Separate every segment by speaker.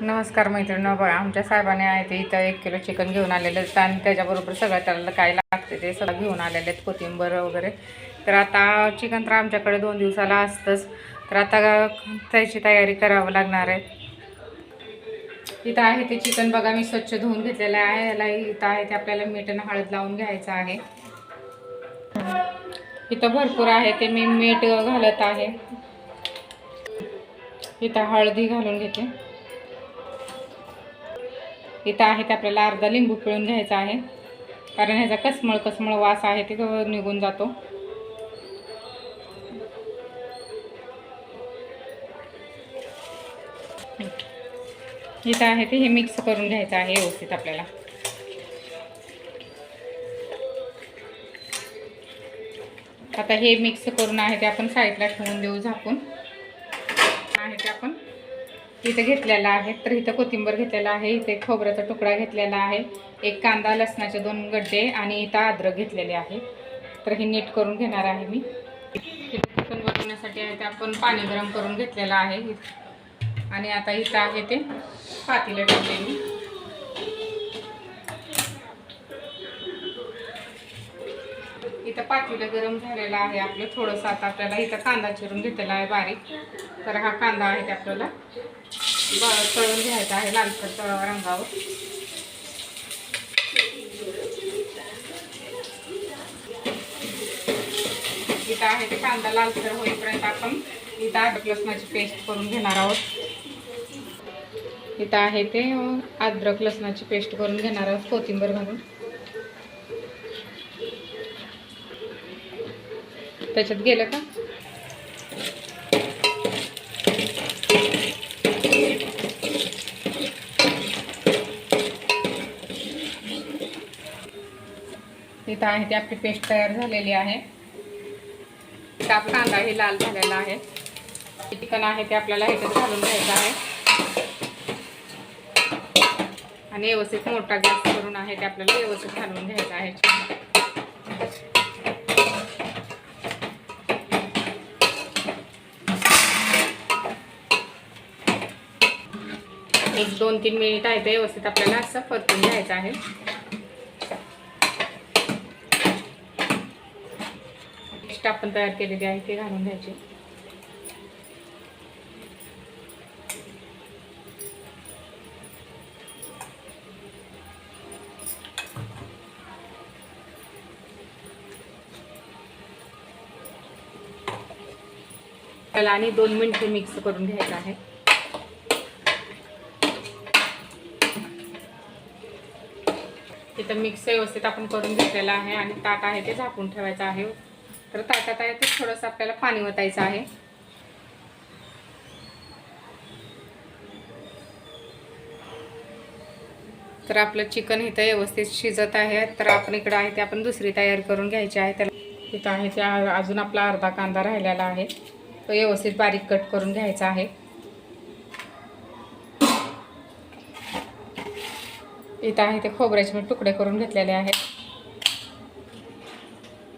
Speaker 1: नमस्कार मैत्रिणी, बघा आमच्या साहेबाने आहे ते इथं 1 किलो चिकन घेऊन आलेलं आहेत आणि त्याच्याबरोबर सगळं त्याला काय लागते ते सगळं घेऊन आलेले आहेत, कोथिंबीर वगैरे. तर आता चिकन तर आमच्याकडे 2 दिवसाला असतंच, तर आता त्याची तयारी करावं लागणार आहे. इथं आहे ते चिकन बघा मी स्वच्छ धुवून घेतलेलं आहे. याला इथं आहे ते आपल्याला मीठ आणि हळद लावून घ्यायचं आहे. इथं भरपूर आहे ते मी मीठ घालत आहे. इथं हळदी घालून घेते. इथं आहे ते आपल्याला अर्धा लिंबू पिळून घ्यायचा आहे, कारण ह्याचा कसमळ वास आहे ते निघून जातो. इथं आहे ते हे मिक्स करून घ्यायचं आहे व्यवस्थित आपल्याला. आता हे मिक्स करून आहे ते आपण साईडला ठेवून देऊ झाकून. आहे ते आपण इथे घेतलेला आहे. तर इथं कोथिंबीर घेतलेला आहे, इथे खोबऱ्याचा तुकडा घेतलेला आहे, एक कांदा, लसणाचे 2 गड्डे आणि इथं अद्रक घेतलेले आहे. तर हे नीट करून घेणार आहे मी. चिकन बनवण्यासाठी आहे ते आपण पाणी गरम करून घेतलेलं आहे आणि आता इथं आहे ते पातेलं ठेवले मी. इथं पातेलं गरम झालेलं आहे आपलं थोडंसं. आता आपल्याला इथं कांदा चिरून घेतलेला आहे बारीक. तर हा कांदा आहे ते आपल्याला तळून घ्यायचा आहे लालसर रंगावर. इथं आहे ते कांदा लालसर होईपर्यंत आपण इथं अद्रक लसणाची पेस्ट करून घेणार आहोत. इथं आहे ते अद्रक लसणाची पेस्ट करून घेणार आहोत कोथिंबीर घालून. त्याच्यात गेलं का इथं आहे ते आपली पेस्ट तयार झालेली आहे. काप कांदा हे लाल झालेला आहे. चिकन आहे ते आपल्याला ह्याच्यात घालून घ्यायचं आहे आणि व्यवस्थित मोठा गॅस करून आहे ते आपल्याला व्यवस्थित घालून घ्यायचं आहे. एक 2-3 मिनिट आहे ते व्यवस्थित आपल्याला असं परतून घ्यायचं आहे. पेस्ट आपण तयार केलेली आहे ते घालून घ्यायची. त्याला आणि 2 मिनिटे मिक्स करून घ्यायचं आहे. इथं मिक्स व्यवस्थित आपण करून घेतलेला आहे आणि ताट आहे ते झाकून ठेवायचं आहे. तर ताटात आहे ते थोडंसं आपल्याला पाणी ओतायचं आहे. तर आपलं चिकन इथं व्यवस्थित शिजत आहे. तर आपण इकडं आहे ते आपण दुसरी तयार करून घ्यायची आहे. त्याला इथं आहे ते अजून आपला अर्धा कांदा राहिलेला आहे, तो व्यवस्थित बारीक कट करून घ्यायचा आहे. इथं आहे ते खोबऱ्याचे मी तुकडे करून घेतलेले आहेत.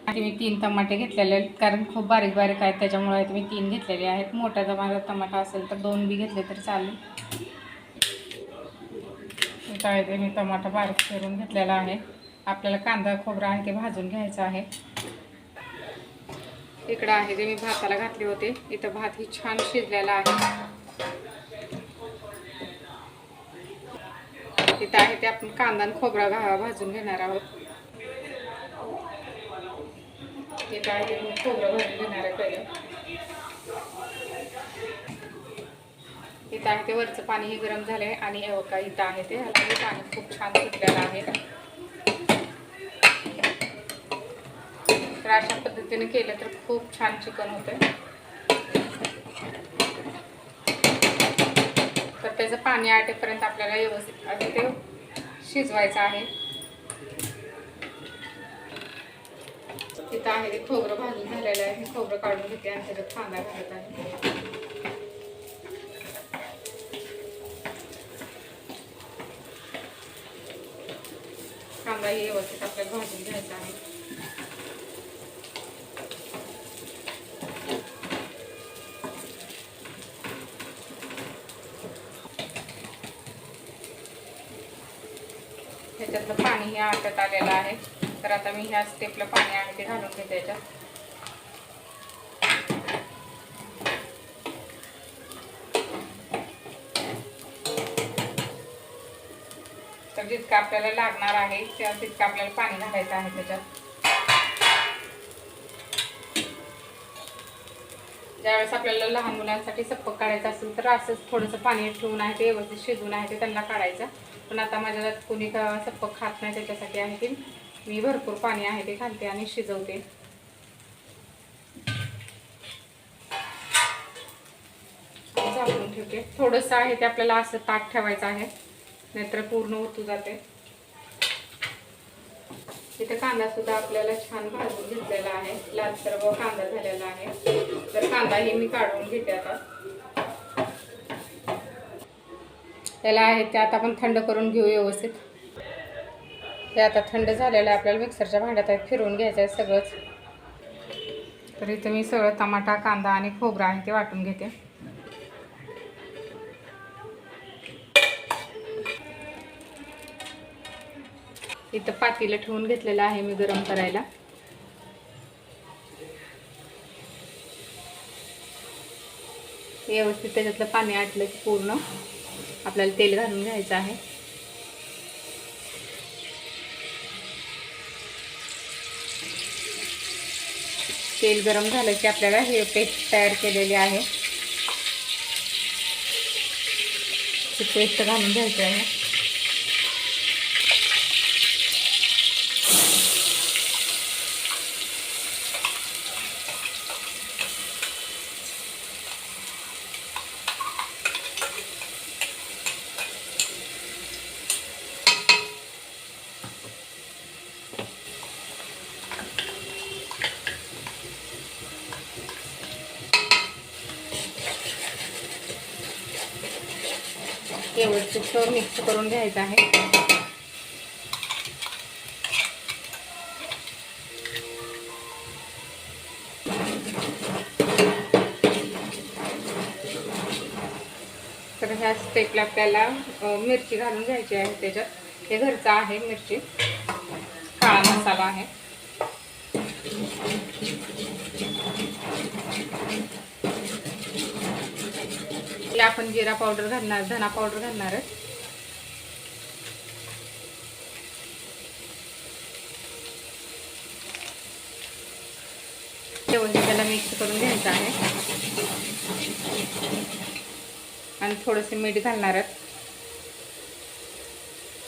Speaker 1: आणि मी 3 टमाटे घेतलेले आहेत, कारण खूप बारीक बारीक आहेत त्याच्यामुळे मी 3 घेतलेले आहेत. मोठा टमाटा असेल तर 2 बी घेतले तर चालेल. इथं आहे ते मी टमाटा बारीक करून घेतलेला आहे. आपल्याला कांदा खोबरा आहे ते भाजून घ्यायचं आहे. इकडं आहे ते मी भाताला घातले होते. इथं भात ही छान शिजलेला आहे. इथं आहे ते आपण कांदा आणि खोबरा भाजून घेणार आहोत. इथं आहे ते खोबरं भाजून घेणार आहे पहिलं. इथं आहे ते वरचं पाणी हे गरम झालंय आणि का इथं आहे ते पाणी खूप छान सुटलेलं आहे. तर अशा पद्धतीने केलं तर खूप छान चिकन होतं. तर त्याचं पाणी आटेपर्यंत आपल्याला व्यवस्थित आधी ते शिजवायचं आहे. इथं आहे ते खोबरं भाजून झालेलं आहे. मी खोबरं काढून घेते आणि त्याच्यात कांदा घालत आहे. कांदा हे व्यवस्थित आपल्याला भाजून घ्यायचा आहे. ह्याच्यातलं पाणी हे आटत आलेलं आहे. तर आता मी ह्या स्टेपला पाणी आहे ते घालून घेते याच्यात. तर जितकं आपल्याला लागणार आहे तितकं आपल्याला पाणी घालायचं आहे त्याच्यात. ज्यावेळेस आपल्याला लहान मुलांसाठी सप्पक काढायचं असेल तर असंच थोडंसं पाणी ठेवून आहे ते व्यवस्थित शिजवून आहे ते त्यांना काढायचं. पण आता माझ्या कोणी सप्पक खात नाही त्याच्यासाठी आहे की मी भरपूर पाणी आहे ते घालते आणि शिजवते. झाकून ठेवते. थोडंसं आहे ते आपल्याला असं ताट ठेवायचं आहे, नाहीतर पूर्ण ओतू जाते. इथे कांदा सुद्धा आपल्याला छान भाजून घेतलेला आहे. लालसर कांदा झालेला आहे. तर कांदाही मी काढून घेते आता. त्याला आहे ते आता आपण थंड करून घेऊ व्यवस्थित. हे आता थंड झालेलं आहे. आपल्याला मिक्सरच्या भांड्यात आहे फिरवून घ्यायचं आहे सगळंच. तर इथे मी सगळं टमाटा, कांदा आणि खोबरं आहे ते वाटून घेते. इथं पातेलं ठेवून घेतलेलं आहे मी गरम करायला. व्यवस्थित त्याच्यातलं पाणी आटलं की पूर्ण आपल्याला तेल घालून घ्यायचं आहे. तेल गरम झालं की आपल्याला हे पेस्ट तयार केलेली आहे ती पेस्ट घालून घ्यायची आहे. व्यवस्थित मिक्स करून घ्यायचं आहे. तर ह्या स्टेपला आपल्याला मिरची घालून घ्यायची आहे त्याच्यात. हे घरचा आहे मिरची, काळा मसाला आहे. आपण जिरा पावडर घालणार, धना पावडर घालणार आहे. त्याला मिक्स करून घ्यायचं आहे आणि थोडंसं मीठ घालणार आहे,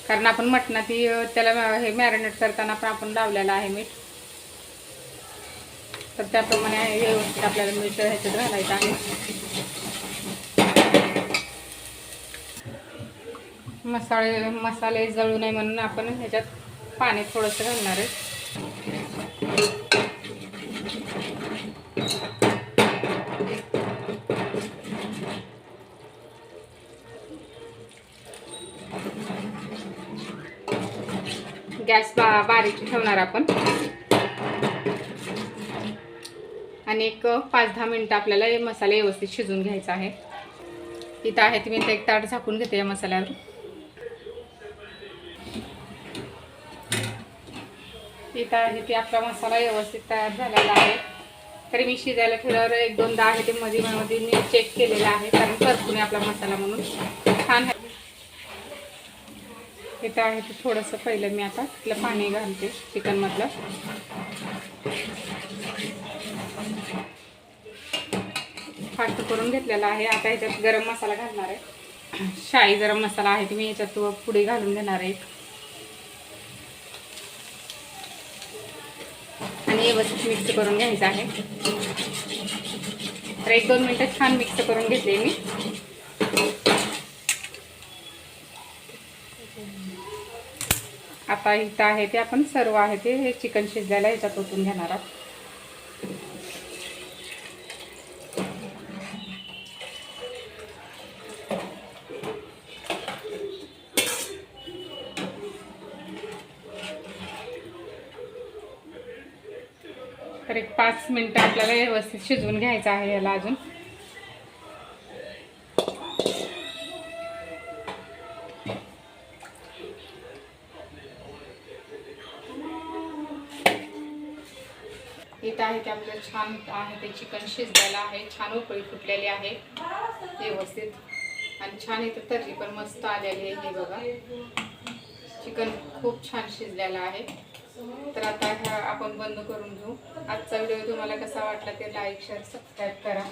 Speaker 1: कारण आपण मटणात त्याला हे मॅरिनेट करताना पण आपण लावलेलं आहे मीठ. तर त्याप्रमाणे व्यवस्थित आपल्याला मीठ ह्याच्यात घालायचं आहे. मसाले जळू नये म्हणून आपण ह्याच्यात पाणी थोडंसं घालणार आहे. गॅस बारीक ठेवणार आपण आणि एक 5-10 मिनिटं आपल्याला हे मसाले व्यवस्थित शिजवून घ्यायचा आहे. इथं आहे ती मी एक ताट झाकून घेते या मसाल्यावर. इथं आहे ते आपला मसाला व्यवस्थित तयार झालेला आहे. तरी मी शिजायला ठेवल्यावर 1-2दा आहे ते मध्ये मी चेक केलेलं आहे, कारण करपून आपला मसाला म्हणून छान आहे. इथं आहे ते थोडंसं पहिलं मी आता तिथलं पाणी घालते चिकनमधलं. फास्ट करून घेतलेला आहे. आता ह्याच्यात गरम मसाला घालणार आहे. शाही गरम मसाला आहे ते मी ह्याच्यात पुढे घालून घेणार आहे आणि व्यवस्थित मिक्स करून घ्यायचं आहे. तर 1-2 मिनटं छान मिक्स करून घेतले मी. आता इथं आहे ते आपण सर्व आहे ते हे चिकन शिजलेलं ह्याच्यात ओतून घेणार आहोत. तर एक 5 मिनटं आपल्याला व्यवस्थित शिजवून घ्यायचं आहे याला अजून. इथं आहे ते आपलं छान आहे ते चिकन शिजलेलं आहे, छान उकळी फुटलेली आहे व्यवस्थित, आणि छान इथं तर्री पण मस्त आलेली आहे. हे बघा चिकन खूप छान शिजलेलं आहे. तर आता आपण बंद करून घेऊ. आजचा व्हिडिओ तुम्हाला कसा वाटला ते लाईक शेअर सबस्क्राईब करा.